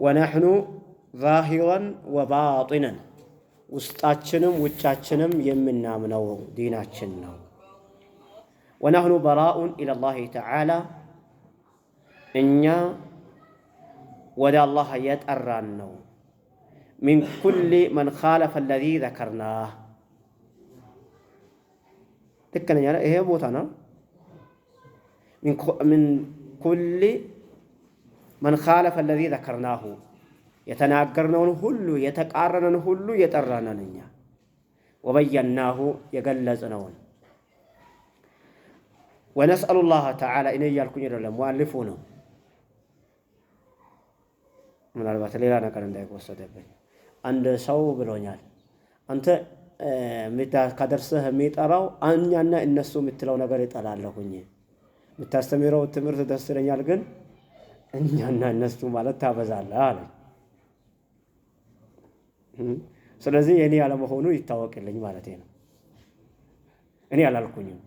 ወነሕኑ ዛሂረን ወባጢነን ውስጣችንም ውጫችንም የምናምነው ዲናችን ነው። ወነሕኑ በራኡን ኢለላሂ ተዓላ እኛ ወደ አላህ የጠራን ነው። ሚን ኩሊ መን ኻለፈ አለዚ ዘከርናህ ትክክለኛ ይሄ ቦታ ነው። ሚን ኩሊ መን ኻለፈ አለዚ ዘከርናሁ የተናገርነውን ሁሉ የተቃረነን ሁሉ የጠራነን እኛ ወበየናሁ የገለጽነውን ወነስአሉላህ ተዓላ እኔ እያልኩኝ አይደለም ሙአሊፉ ነው። ምናልባት ሌላ ነገር እንዳይወሰደብኝ አንድ ሰው ብሎኛል። አንተ ከደርስህ የሚጠራው እኛና እነሱ የምትለው ነገር ይጠላለሁኝ የምታስተምረው ትምህርት ደስ ይለኛል፣ ግን እኛና እነሱ ማለት ታበዛለህ አለ። ስለዚህ የኔ ያለመሆኑ ይታወቅልኝ ማለት ነው። እኔ አላልኩኝም።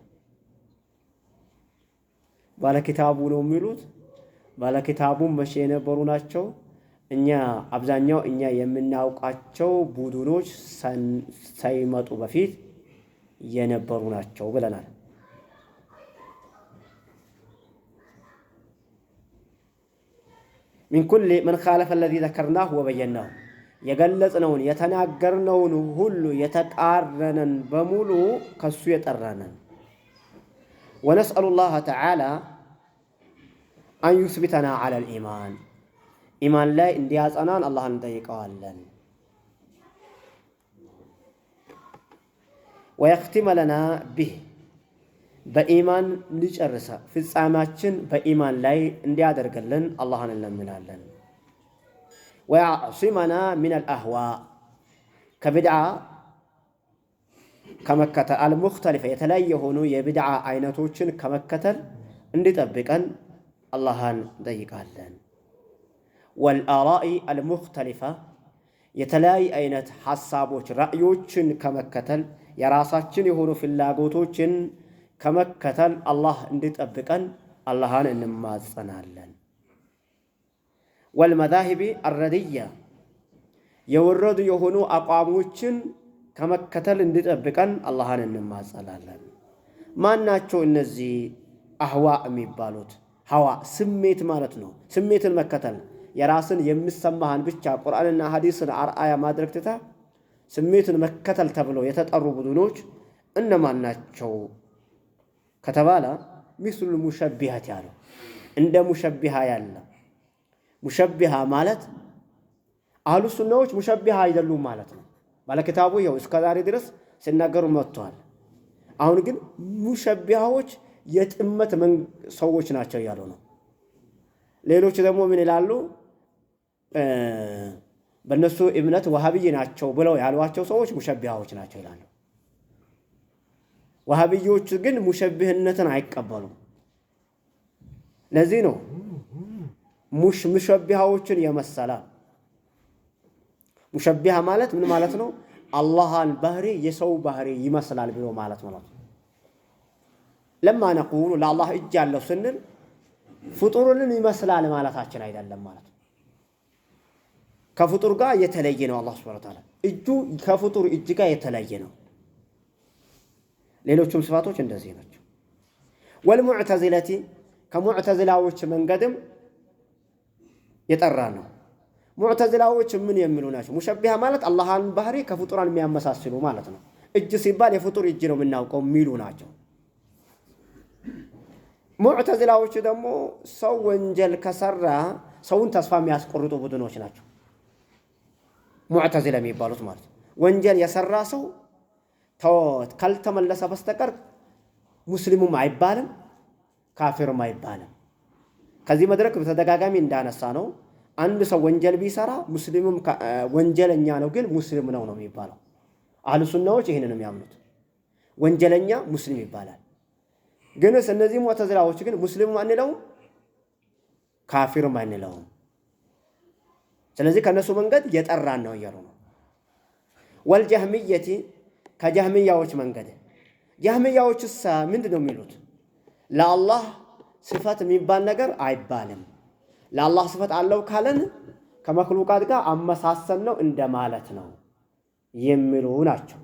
ባለኪታቡ ነው የሚሉት። ባለኪታቡም መቼ የነበሩ ናቸው? እኛ አብዛኛው እኛ የምናውቃቸው ቡድኖች ሳይመጡ በፊት የነበሩ ናቸው ብለናል። ሚን ኩሊ መን ኻለፈ አለዚ ዘከርናሁ ወበየናሁ የገለጽነውን የተናገርነውን ሁሉ የተቃረነን በሙሉ ከሱ የጠራነን። ወነስአሉላህ ተዓላ አን ዩስቢተና ዐለል ኢማን ኢማን ላይ እንዲያጸናን አላህን እንጠይቀዋለን። ወየኽቲመ ለና ቢህ በኢማን እንዲጨርሰ ፍጻሜያችን በኢማን ላይ እንዲያደርግልን አላህን እንለምናለን። ወያዕሲመና ሚነል አህዋ ከቢድዓ ከመከተል አልሙኽተሊፈ የተለያየ የሆኑ የቢድዓ አይነቶችን ከመከተል እንዲጠብቀን አላህን እንጠይቃለን። ወልአራኢ አልሙኽተሊፈ የተለያየ አይነት ሐሳቦች ራእዮችን ከመከተል የራሳችን የሆኑ ፍላጎቶችን ከመከተል አላህ እንዲጠብቀን አላህን እንማጸናለን። ወልመዛሂቢ አረድያ የወረዱ የሆኑ አቋሞችን ከመከተል እንዲጠብቀን አላህን እንማጸናለን። ማናቸው እነዚህ አህዋ የሚባሉት? ሀዋ ስሜት ማለት ነው። ስሜትን መከተል የራስን የሚሰማህን ብቻ ቁርአንና ሐዲስን አርአያ ማድረግ ትታ ስሜትን መከተል ተብሎ የተጠሩ ቡድኖች እነማን ናቸው ከተባለ ሚስሉ ሙሸቢሃት ያለው እንደ ሙሸቢሃ ያለ ሙሸቢሃ ማለት አህሉ ሱናዎች ሙሸቢሃ አይደሉም ማለት ነው። ባለኪታቡ ይኸው እስከዛሬ ድረስ ሲናገሩ መጥተዋል። አሁን ግን ሙሸቢሃዎች የጥመት ሰዎች ናቸው እያሉ ነው። ሌሎች ደግሞ ምን ይላሉ? በእነሱ እምነት ወሃብይ ናቸው ብለው ያሏቸው ሰዎች ሙሸቢሃዎች ናቸው ይላሉ። ወሃብዮች ግን ሙሸቢህነትን አይቀበሉም። ለዚህ ነው ሙሸቢሃዎችን የመሰለ ሙሸቢሃ ማለት ምን ማለት ነው? አላህን ባህሪ የሰው ባህሪ ይመስላል ብሎ ማለት ነው። ለማ ነቁሉ ለአላህ እጅ ያለው ስንል ፍጡሩን ይመስላል ማለታችን አይደለም ማለት ነው። ከፍጡር ጋር የተለየ ነው። አላህ ሱብሓነሁ ወተዓላ እጁ ከፍጡር እጅ ጋር የተለየ ነው። ሌሎችም ስፋቶች እንደዚህ ናቸው። ወልሙዕተዚለቲ ከሙዕተዚላዎች መንገድም የጠራ ነው። ሙዕተዚላዎች ምን የሚሉ ናቸው? ሙሸቢሃ ማለት አላህን ባህሪ ከፍጡራን የሚያመሳስሉ ማለት ነው። እጅ ሲባል የፍጡር እጅ ነው የምናውቀው የሚሉ ናቸው። ሙዕተዚላዎች ደግሞ ሰው ወንጀል ከሰራ ሰውን ተስፋ የሚያስቆርጡ ቡድኖች ናቸው። ሙዕተዚላ የሚባሉት ማለት ነው። ወንጀል የሰራ ሰው ካልተመለሰ በስተቀር ሙስሊሙም አይባልም ካፊርም አይባልም። ከዚህ መድረክ በተደጋጋሚ እንዳነሳ ነው አንድ ሰው ወንጀል ቢሰራ ሙስሊሙም ወንጀለኛ ነው ግን ሙስሊም ነው የሚባለው። አህሉ ሱናዎች ይሄንን ነው የሚያምኑት። ወንጀለኛ ሙስሊም ይባላል። ግንስ እነዚህ ሙዕተዚላዎች ግን ሙስሊም አንለውም ካፊርም አንለውም። ስለዚህ ከነሱ መንገድ የጠራን ነው እያሉ ነው። ወልጀህሚየቲ ከጀህሚያዎች መንገድ ጀህሚያዎችስ ምንድን ነው የሚሉት? ለአላህ ስፈት የሚባል ነገር አይባልም። ለአላህ ስፈት አለው ካለን ከመክሉቃት ጋር አመሳሰል ነው እንደማለት ነው የሚሉ ናቸው።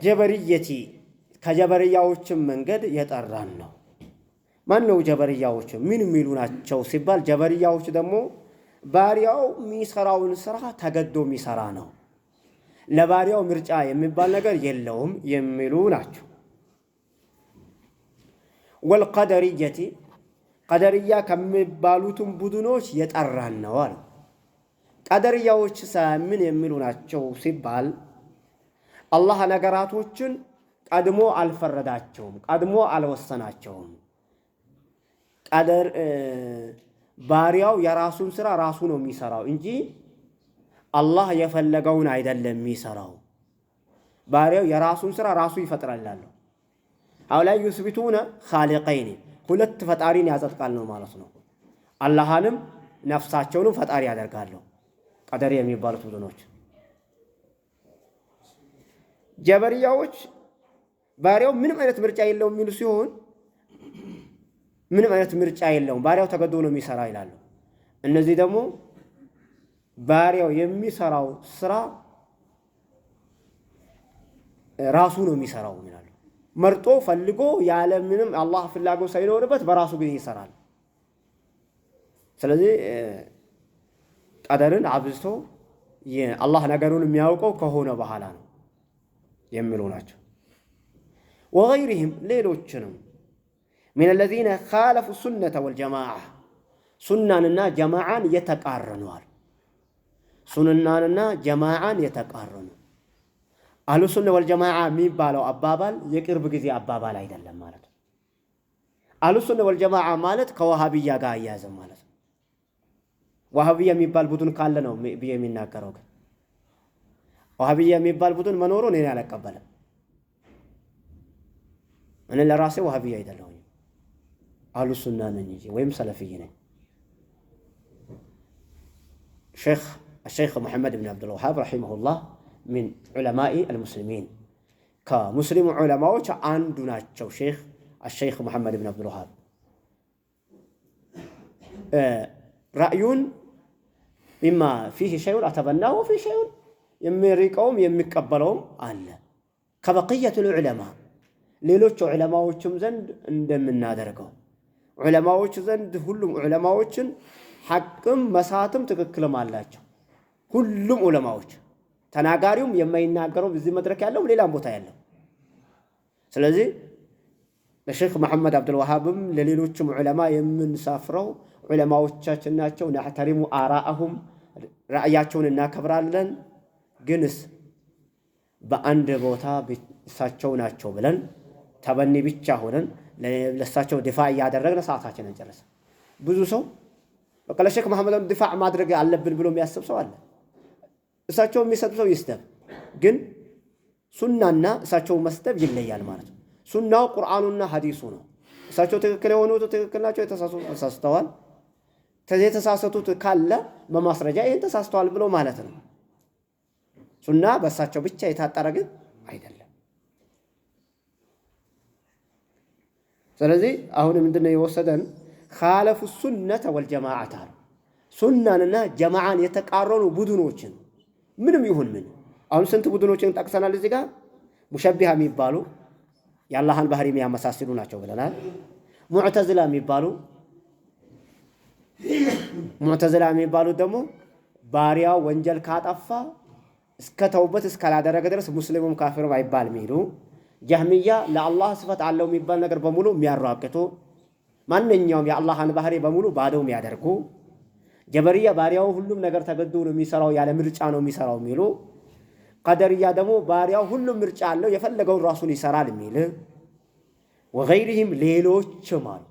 ጀበርየቲ ከጀበርያዎችም መንገድ የጠራን ነው። ማን ነው ጀበርያዎች? ምን የሚሉ ናቸው ሲባል ጀበርያዎች ደግሞ ባሪያው የሚሰራውን ስራ ተገዶ የሚሰራ ነው፣ ለባሪያው ምርጫ የሚባል ነገር የለውም የሚሉ ናቸው። ወልቀደርየቲ ቀደርያ ከሚባሉትም ቡድኖች የጠራን ነው አሉ። ቀደርያዎች ምን የሚሉ ናቸው ሲባል አላህ ነገራቶችን ቀድሞ አልፈረዳቸውም፣ ቀድሞ አልወሰናቸውም። ቀደር ባሪያው የራሱን ስራ ራሱ ነው የሚሰራው እንጂ አላህ የፈለገውን አይደለም የሚሰራው። ባሪያው የራሱን ስራ ራሱ ይፈጥራል። አውላ ዩስቢቱነ ኻሊቀይን ሁለት ፈጣሪን ያጸድቃል ነው ማለት ነው። አላህንም ነፍሳቸውንም ፈጣሪ ያደርጋሉ ቀደር የሚባሉት ቡድኖች። ጀበርያዎች ባሪያው ምንም አይነት ምርጫ የለውም የሚሉ ሲሆን ምንም አይነት ምርጫ የለውም ባሪያው ተገዶ ነው የሚሰራ ይላሉ። እነዚህ ደግሞ ባሪያው የሚሰራው ስራ ራሱ ነው የሚሰራው ይላሉ። መርጦ ፈልጎ ያለ ምንም አላህ ፍላጎት ሳይኖርበት በራሱ ጊዜ ይሰራል። ስለዚህ ቀደርን አብዝቶ አላህ ነገሩን የሚያውቀው ከሆነ በኋላ ነው የሚሉ ናቸው። ወገይሪህም ሌሎችንም ሚን አለዚነ ኻለፉ ሱነተ ወልጀማዓ ሱናንና ጀማዓን የተቃረኗል። ሱናንና ጀማዓን የተቃረኑ አህሉ ሱነ ወልጀማዓ የሚባለው አባባል የቅርብ ጊዜ አባባል አይደለም ማለት ነው። አህሉ ሱነ ወልጀማዓ ማለት ከዋሃብያ ጋር አያያዝም ማለት ነው። ዋሃብያ የሚባል ቡድን ካለ ነው ብዬ የሚናገረው። ግን ዋሃብያ የሚባል ቡድን መኖሩን እኔ አልቀበልም። እኔ ለራሴ ዋሃብያ አይደለሁም፣ አህሉ ሱና ነኝ እንጂ ወይም ሰለፊይ ነኝ። الشيخ محمد بن عبد الوهاب رحمه الله من علماء المسلمين كمسلم علماء عندنا الشيخ محمد بن عبد الوهاب رأي مما فيه شيء أتبناه وفي شيء يمريكهم يمكبلهم على كبقية العلماء ሌሎች ዑለማዎችም ዘንድ እንደምናደርገው ዑለማዎች ዘንድ ሁሉም ዑለማዎችን ሐቅም መሳትም ትክክልም አላቸው። ሁሉም ዑለማዎች ተናጋሪውም የማይናገረው በዚህ መድረክ ያለው ሌላም ቦታ ያለው። ስለዚህ ለሼክ መሐመድ አብዱል ወሃብም ለሌሎችም ዑለማ የምንሳፍረው ዑለማዎቻችን ናቸው። ነሕተሪሙ አራአሁም ራእያቸውን እናከብራለን። ግንስ በአንድ ቦታ እሳቸው ናቸው ብለን ተበኒ ብቻ ሆነን ለእሳቸው ድፋዕ እያደረግን ሰዓታችንን ጨረሰ። ብዙ ሰው በቃ ለሼክ መሐመድ ድፋዕ ማድረግ አለብን ብሎ የሚያስብ ሰው አለ። እሳቸው የሚሰጥ ሰው ይስደብ፣ ግን ሱናና እሳቸው መስደብ ይለያል ማለት ነው። ሱናው ቁርአኑና ሐዲሱ ነው። እሳቸው ትክክል የሆኑት ትክክል ናቸው፣ የተሳሳቱት ተሳስተዋል። የተሳሳቱት ካለ በማስረጃ ይሄን ተሳስተዋል ብሎ ማለት ነው። ሱና በእሳቸው ብቻ የታጠረ ግን አይደለም። ስለዚህ አሁን ምንድነው የወሰደን? ኻለፉ ሱነተ ወልጀማዓት አሉ። ሱናንና ጀማዓን የተቃረኑ ቡድኖችን ምንም ይሁን ምን አሁን ስንት ቡድኖችን ጠቅሰናል እዚህ ጋር። ሙሸቢሃ የሚባሉ የአላህን ባህሪ የሚያመሳስሉ ናቸው ብለናል። ሙዕተዝላ የሚባሉ ደግሞ ባሪያው ወንጀል ካጠፋ እስከ ተውበት እስካላደረገ ድረስ ሙስሊሙም ካፊርም አይባል የሚሉ። ጀህሚያ ለአላህ ስፈት አለው የሚባል ነገር በሙሉ የሚያራቅቱ፣ ማንኛውም የአላህን ባህሪ በሙሉ ባዶው የሚያደርጉ። ጀበርያ ባሪያው ሁሉም ነገር ተገዶ ነው የሚሰራው፣ ያለ ምርጫ ነው የሚሰራው የሚሉ። ቀደርያ ደግሞ ባሪያው ሁሉም ምርጫ አለው የፈለገውን ራሱን ይሰራል የሚል። ወገይሪህም ሌሎችም አሉ።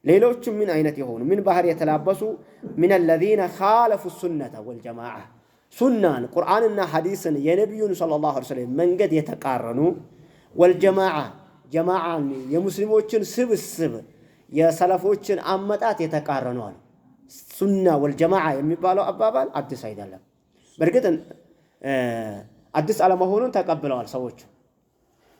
ሌሎችም ምን አይነት የሆኑ ምን ባህሪ የተላበሱ ሚን አለዚነ ኻለፉ ሱነተ ወልጀማዓ ሱናን ቁርአንና ሐዲስን የነቢዩን ሰለላሁ ዐለይሂ ወሰለም መንገድ የተቃረኑ፣ ወልጀማዓ ጀማዓን የሙስሊሞችን ስብስብ የሰለፎችን አመጣት የተቃረኑ አሉ። ሱና ወልጀማዓ የሚባለው አባባል አዲስ አይደለም። በእርግጥ አዲስ አለመሆኑን ተቀብለዋል ሰዎች።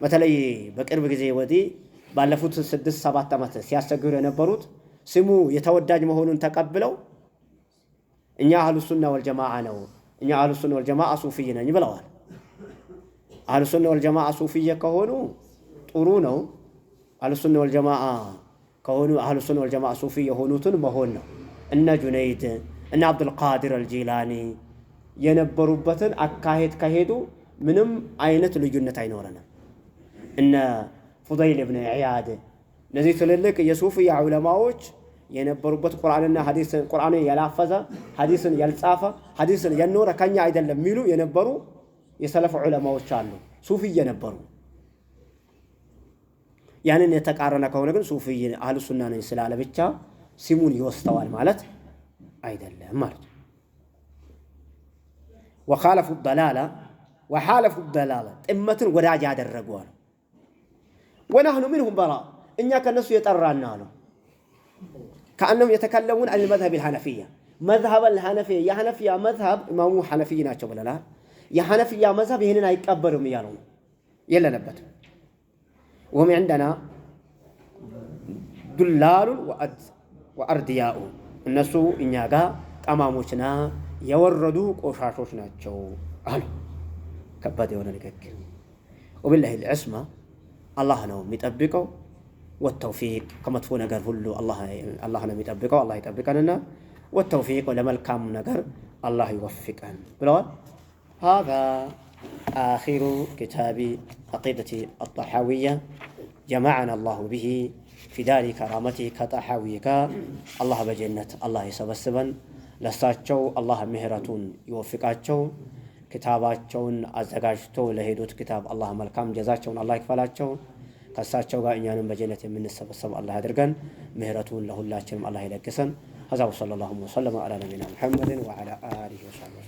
በተለይ በቅርብ ጊዜ ወዲህ ባለፉት 6-7 ዓመት ሲያስቸግሩ የነበሩት ስሙ የተወዳጅ መሆኑን ተቀብለው እኛ አህሉ ሱና ወልጀማዓ ነው፣ እኛ አህሉ ሱና ወልጀማዓ ሱፊይ ነኝ ብለዋል። አህሉ ሱና ወልጀማዓ ሱፊይ ከሆኑ ጥሩ ነው። አህሉ ሱና ወልጀማዓ ከሆኑ አህሉ ሱና ወልጀማዓ ሱፊይ የሆኑትን መሆን ነው። እነ ጁነይድ እነ አብዱልቃድር አልጂላኒ የነበሩበትን አካሄድ ከሄዱ ምንም አይነት ልዩነት አይኖረንም። እነ ፉደይል ብን ዒያድ እነዚህ ትልልቅ የሱፊያ ዑለማዎች የነበሩበት ቁርአንና ሐዲስን ቁርአንን ያላፈዘ ሐዲስን ያልጻፈ ሐዲስን የኖረ ከኛ አይደለም የሚሉ የነበሩ የሰለፍ ዑለማዎች አሉ፣ ሱፊይ የነበሩ። ያንን የተቃረነ ከሆነ ግን ሱፊይ አህሉ ሱና ነኝ ስላለ ብቻ ስሙን ይወስተዋል ማለት አይደለም ማለት ነው። ወኻለፉ ደላላ ወሓለፉ ደላላ ጥመትን ወዳጅ ያደረጓል። ወነህኑ ሚንሁም በራ እኛ ከነሱ የጠራና ነው። ከአነሁም የተከለሙን አን መዝሀብ ልሐነፊያ መዝሀብ ልሐነፊያ የሐነፊያ መዝሀብ ኢማሙ ሐነፊይ ናቸው ብለናል። የሐነፊያ መዝሀብ ይህንን አይቀበሉም እያሉ ነው የለንበትም። ወሁም ዐንደና ዱላሉን ወአርድያኡ እነሱ እኛ ጋር ጠማሞችና የወረዱ ቆሻሾች ናቸው አሉ። ከባድ የሆነ ንግግር። ወቢላሂ ልዕስማ አላህ ነው የሚጠብቀው። ወተውፊቅ ከመጥፎ ነገር ሁሉ አላህ ነው የሚጠብቀው። አላህ ይጠብቀንና ወተውፊቅ ለመልካም ነገር አላህ ይወፍቀን ብለዋል። هذا آخر كتاب عقيدة الطحاوية جمعنا الله به في دار كرامته كطحاويك الله بجنة الله يسبسبن ለሳቸው አላህ ምህረቱን ይወፍቃቸው። ክታባቸውን አዘጋጅተው ለሄዱት ክታብ አላህ መልካም ጀዛቸውን አላህ ይክፈላቸው። ከሳቸው ጋር እኛንም በጀነት የምንሰበሰብ አላህ ያድርገን። ምህረቱን ለሁላችንም አላህ ይለግሰን። هذا وصلى الله وسلم على نبينا محمد وعلى آله وصحبه